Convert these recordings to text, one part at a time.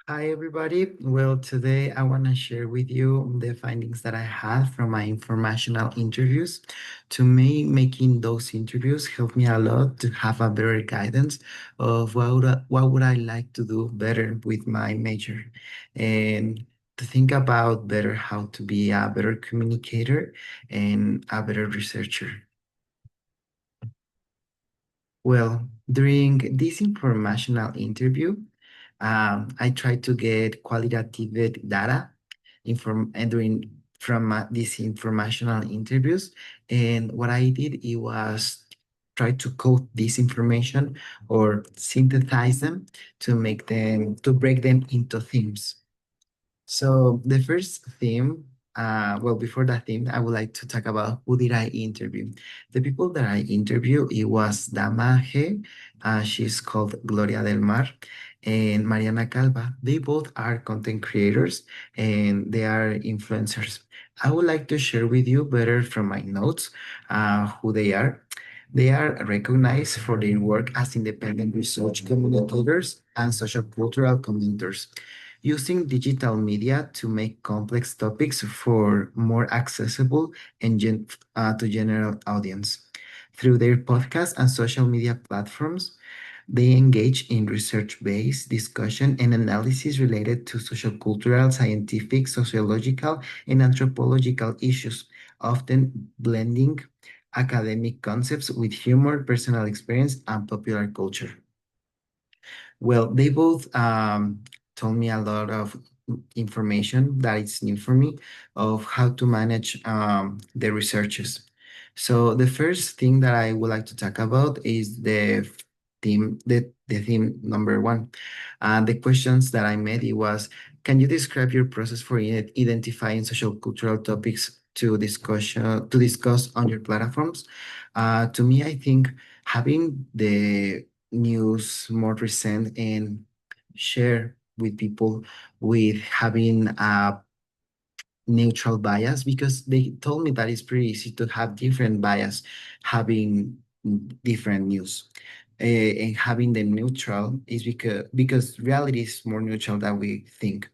Hi, everybody. Well, today I want to share with you the findings that I had from my informational interviews. To me, making those interviews helped me a lot to have a better guidance of what would I like to do better with my major and to think about better how to be a better communicator and a better researcher. Well, during this informational interview, I tried to get qualitative data during from these informational interviews, and what I did it was try to code this information or synthesize them to break them into themes. So the first theme, before that theme, I would like to talk about who did I interview. The people that I interviewed, it was Damaje, she's called Gloria del Mar, and Mariana Calva. They both are content creators and they are influencers. I would like to share with you better from my notes who they are. They are recognized for their work as independent research communicators and social cultural commenters using digital media to make complex topics for more accessible and to general audience. Through their podcasts and social media platforms, they engage in research-based discussion and analysis related to social, cultural, scientific, sociological, and anthropological issues, often blending academic concepts with humor, personal experience, and popular culture. Well, they both told me a lot of information that is new for me of how to manage the researches. So the first thing that I would like to talk about is the theme number one. The questions that I made it was, can you describe your process for identifying social cultural topics to discuss on your platforms? To me, I think having the news more recent and share with people with having a neutral bias because they told me that it's pretty easy to have different bias having different news. And having them neutral is because reality is more neutral than we think.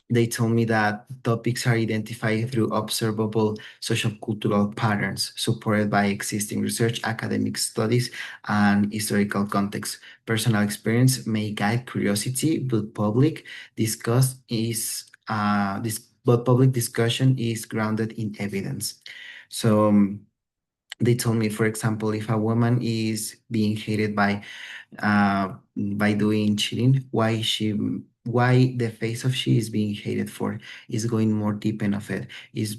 They told me that topics are identified through observable social cultural patterns supported by existing research, academic studies, and historical context. Personal experience may guide curiosity, but public discussion is grounded in evidence. So they told me, for example, if a woman is being hated by doing cheating, why the face of she is being hated for is going more deep in of it is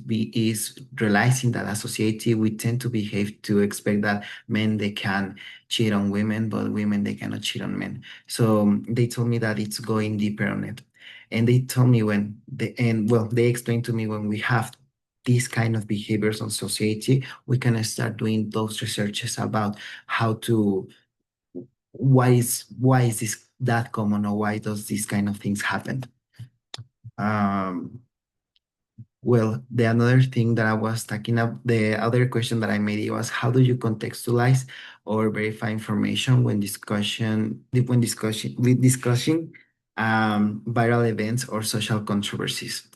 realizing that as society we tend to behave to expect that men they can cheat on women but women they cannot cheat on men. So they told me that it's going deeper on it, and they told me they explained to me when we have these kind of behaviors on society we can start doing those researches about how to why is this that common or why does these kind of things happen. um the another thing that I was talking about, the other question that I made it was how do you contextualize or verify information when discussing viral events or social controversies.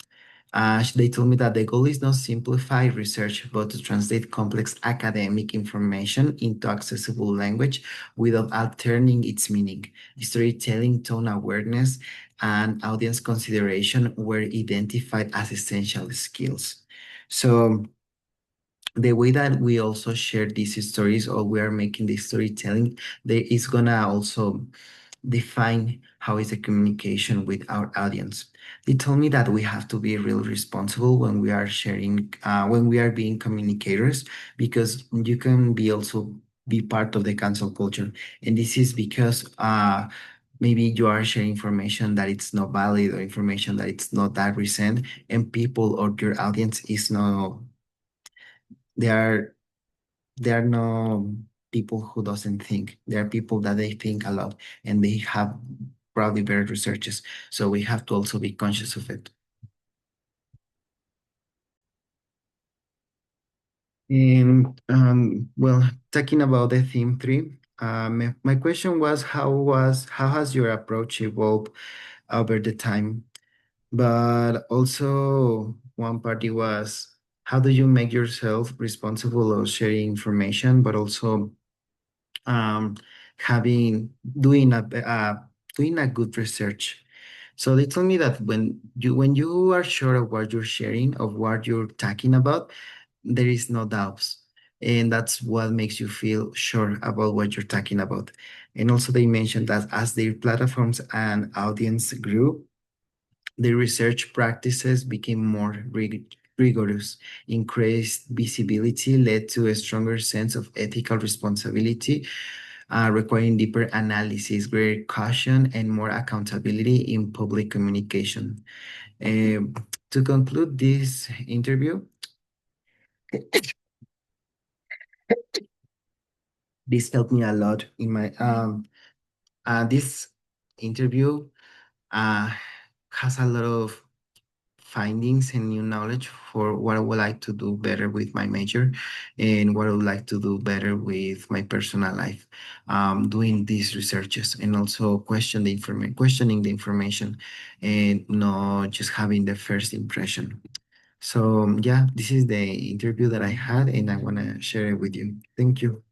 They told me that the goal is not simplify research, but to translate complex academic information into accessible language without altering its meaning. Storytelling, tone awareness, and audience consideration were identified as essential skills. So the way that we also share these stories or we are making the storytelling, there is gonna also define how is the communication with our audience. They told me that we have to be really responsible when we are sharing, when we are being communicators, because you can be also be part of the cancel culture. And this is because maybe you are sharing information that it's not valid or information that it's not that recent, and people or your audience is no, they are there are no people who doesn't think. There are people that they think a lot and they have probably better researches. So we have to also be conscious of it. And talking about the theme 3, my question was how has your approach evolved over the time. But also one party was how do you make yourself responsible of sharing information, but also um, having doing a good research. So they told me that when you are sure of what you're sharing, of what you're talking about, there is no doubts. And that's what makes you feel sure about what you're talking about. And also they mentioned that as their platforms and audience grew, the research practices became more rigorous. Increased visibility led to a stronger sense of ethical responsibility, requiring deeper analysis, greater caution, and more accountability in public communication. Um, to conclude this interview, this helped me a lot in my this interview uh, has a lot of findings and new knowledge for what I would like to do better with my major and what I would like to do better with my personal life. Doing these researches and also questioning the information and not just having the first impression. So yeah, this is the interview that I had and I want to share it with you. Thank you.